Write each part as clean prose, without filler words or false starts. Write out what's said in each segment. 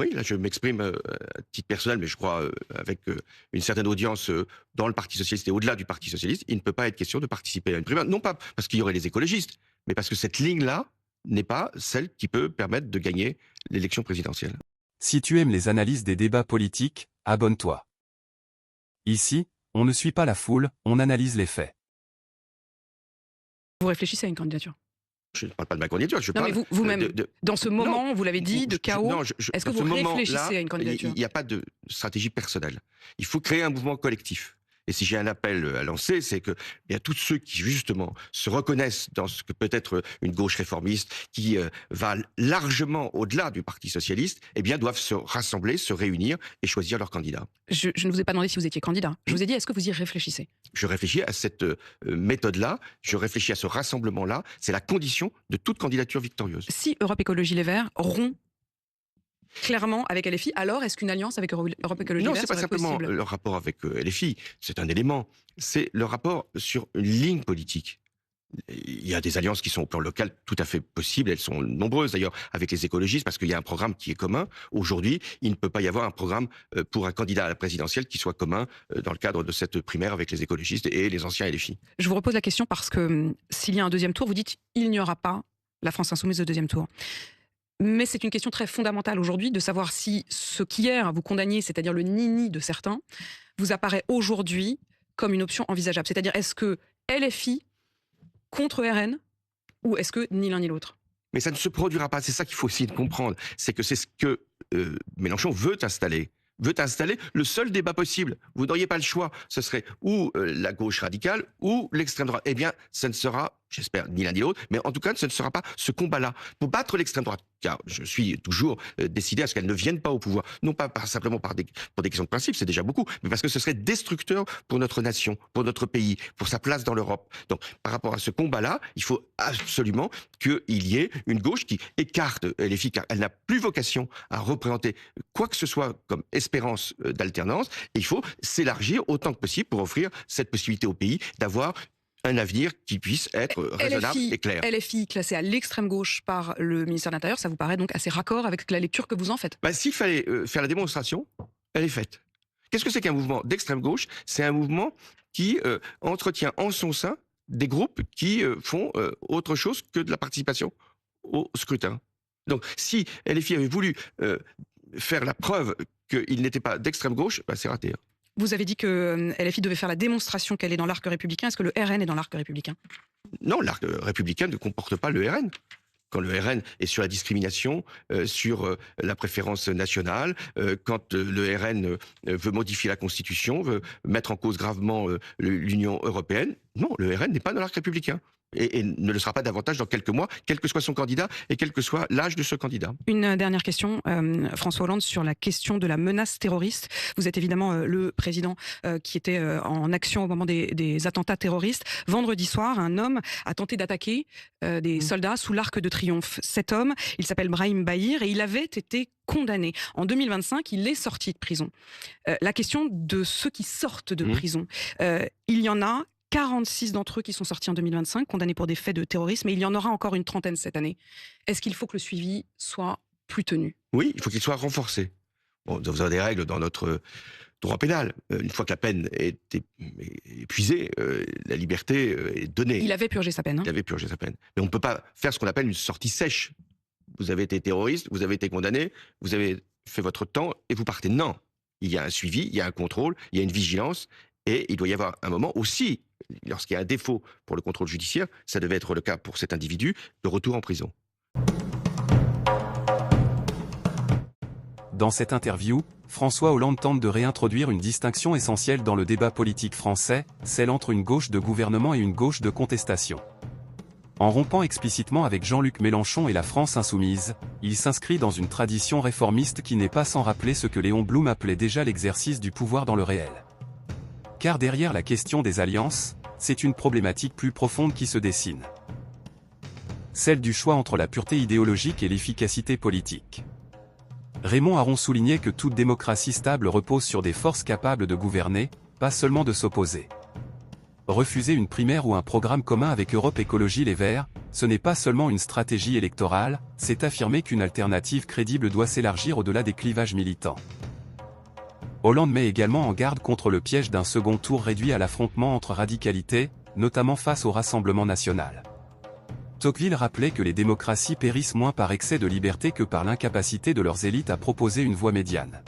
Oui, là, je m'exprime à titre personnel, mais je crois avec une certaine audience dans le Parti socialiste et au-delà du Parti socialiste, il ne peut pas être question de participer à une primaire. Non pas parce qu'il y aurait les écologistes, mais parce que cette ligne-là n'est pas celle qui peut permettre de gagner l'élection présidentielle. Si tu aimes les analyses des débats politiques, abonne-toi. Ici, on ne suit pas la foule, on analyse les faits. Vous réfléchissez à une candidature? Je ne parle pas de ma candidature, je Non, parle mais vous-même, dans ce moment, vous l'avez dit, de chaos, est-ce que vous réfléchissez à une candidature? Il n'y a pas de stratégie personnelle. Il faut créer un mouvement collectif. Et si j'ai un appel à lancer, c'est que il y a tous ceux qui, justement, se reconnaissent dans ce que peut être une gauche réformiste, qui va largement au-delà du Parti socialiste, eh bien, doivent se rassembler, se réunir et choisir leur candidat. Je ne vous ai pas demandé si vous étiez candidat. Je vous ai dit, est-ce que vous y réfléchissez? Je réfléchis à cette méthode-là, je réfléchis à ce rassemblement-là. C'est la condition de toute candidature victorieuse. Si Europe Écologie Les Verts rompt clairement avec LFI, alors est-ce qu'une alliance avec Europe Écologie Les Verts serait possible? Non, c'est pas simplement le rapport avec LFI, c'est un élément. C'est le rapport sur une ligne politique. Il y a des alliances qui sont au plan local tout à fait possibles, elles sont nombreuses d'ailleurs avec les écologistes parce qu'il y a un programme qui est commun. Aujourd'hui, il ne peut pas y avoir un programme pour un candidat à la présidentielle qui soit commun dans le cadre de cette primaire avec les écologistes et les anciens LFI. Je vous repose la question parce que s'il y a un deuxième tour, vous dites il n'y aura pas la France insoumise au deuxième tour. Mais c'est une question très fondamentale aujourd'hui de savoir si ce qu'hier vous condamniez, c'est-à-dire le nini de certains, vous apparaît aujourd'hui comme une option envisageable. C'est-à-dire est-ce que LFI contre RN ou est-ce que ni l'un ni l'autre? Mais ça ne se produira pas, c'est ça qu'il faut essayer de comprendre. C'est que c'est ce que Mélenchon veut installer. Le seul débat possible. Vous n'auriez pas le choix. Ce serait ou la gauche radicale ou l'extrême droite. Eh bien, ce ne sera, j'espère, ni l'un ni l'autre, mais en tout cas, ce ne sera pas ce combat-là. Pour battre l'extrême droite, car je suis toujours décidé à ce qu'elle ne vienne pas au pouvoir, non pas simplement pour des questions de principe, c'est déjà beaucoup, mais parce que ce serait destructeur pour notre nation, pour notre pays, pour sa place dans l'Europe. Donc, par rapport à ce combat-là, il faut absolument qu'il y ait une gauche qui écarte LFI, car elle n'a plus vocation à représenter quoi que ce soit comme espérance d'alternance. Et il faut s'élargir autant que possible pour offrir cette possibilité au pays d'avoir un avenir qui puisse être raisonnable et clair. LFI classé à l'extrême gauche par le ministère de l'Intérieur, ça vous paraît donc assez raccord avec la lecture que vous en faites? S'il fallait faire la démonstration, elle est faite. Qu'est-ce que c'est qu'un mouvement d'extrême gauche? C'est un mouvement qui entretient en son sein des groupes qui font autre chose que de la participation au scrutin. Donc, si LFI avait voulu faire la preuve qu'il n'était pas d'extrême gauche, c'est raté. Vous avez dit que LFI devait faire la démonstration qu'elle est dans l'arc républicain. Est-ce que le RN est dans l'arc républicain? Non, l'arc républicain ne comporte pas le RN. Quand le RN est sur la discrimination, sur la préférence nationale, quand le RN veut modifier la Constitution, veut mettre en cause gravement l'Union européenne, non, le RN n'est pas dans l'arc républicain. Et ne le sera pas davantage dans quelques mois, quel que soit son candidat et quel que soit l'âge de ce candidat. Une dernière question, François Hollande, sur la question de la menace terroriste. Vous êtes évidemment le président qui était en action au moment des attentats terroristes. Vendredi soir, un homme a tenté d'attaquer des soldats sous l'Arc de Triomphe. Cet homme, il s'appelle Brahim Bahir et il avait été condamné. En 2025, il est sorti de prison. La question de ceux qui sortent de prison, il y en a 46 d'entre eux qui sont sortis en 2025, condamnés pour des faits de terrorisme, et il y en aura encore une trentaine cette année. Est-ce qu'il faut que le suivi soit plus tenu? Oui, il faut qu'il soit renforcé. Bon, nous avons des règles dans notre droit pénal. Une fois que la peine est épuisée, la liberté est donnée. Il avait purgé sa peine. Il avait purgé sa peine. Mais on ne peut pas faire ce qu'on appelle une sortie sèche. Vous avez été terroriste, vous avez été condamné, vous avez fait votre temps et vous partez. Non. Il y a un suivi, il y a un contrôle, il y a une vigilance. Et il doit y avoir un moment aussi, lorsqu'il y a un défaut pour le contrôle judiciaire, ça devait être le cas pour cet individu, de retour en prison. Dans cette interview, François Hollande tente de réintroduire une distinction essentielle dans le débat politique français, celle entre une gauche de gouvernement et une gauche de contestation. En rompant explicitement avec Jean-Luc Mélenchon et la France insoumise, il s'inscrit dans une tradition réformiste qui n'est pas sans rappeler ce que Léon Blum appelait déjà l'exercice du pouvoir dans le réel. Car derrière la question des alliances, c'est une problématique plus profonde qui se dessine. Celle du choix entre la pureté idéologique et l'efficacité politique. Raymond Aron soulignait que toute démocratie stable repose sur des forces capables de gouverner, pas seulement de s'opposer. Refuser une primaire ou un programme commun avec Europe Écologie Les Verts, ce n'est pas seulement une stratégie électorale, c'est affirmer qu'une alternative crédible doit s'élargir au-delà des clivages militants. Hollande met également en garde contre le piège d'un second tour réduit à l'affrontement entre radicalités, notamment face au Rassemblement national. Tocqueville rappelait que les démocraties périssent moins par excès de liberté que par l'incapacité de leurs élites à proposer une voie médiane.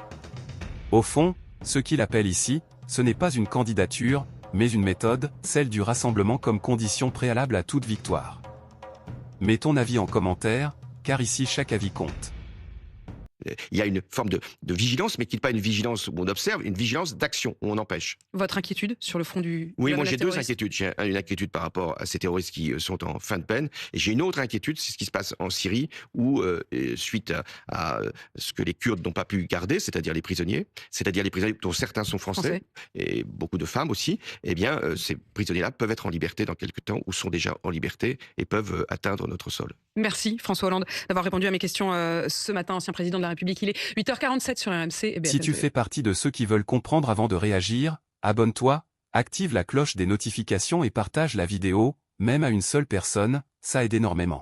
Au fond, ce qu'il appelle ici, ce n'est pas une candidature, mais une méthode, celle du rassemblement comme condition préalable à toute victoire. Mets ton avis en commentaire, car ici chaque avis compte. Il y a une forme de vigilance, mais qui n'est pas une vigilance où on observe, une vigilance d'action, où on empêche. Votre inquiétude sur le fond du... Oui, de la moi menace j'ai deux terroriste. inquiétudes. J'ai une inquiétude par rapport à ces terroristes qui sont en fin de peine, et j'ai une autre inquiétude, c'est ce qui se passe en Syrie, où suite à ce que les Kurdes n'ont pas pu garder, c'est-à-dire les prisonniers dont certains sont français, et beaucoup de femmes aussi, eh bien ces prisonniers-là peuvent être en liberté dans quelques temps, ou sont déjà en liberté, et peuvent atteindre notre sol. Merci François Hollande d'avoir répondu à mes questions ce matin, ancien président de la République. Il est 8h47 sur RMC et BFM Si tu TV. fais partie de ceux qui veulent comprendre avant de réagir, abonne-toi, active la cloche des notifications et partage la vidéo, même à une seule personne, ça aide énormément.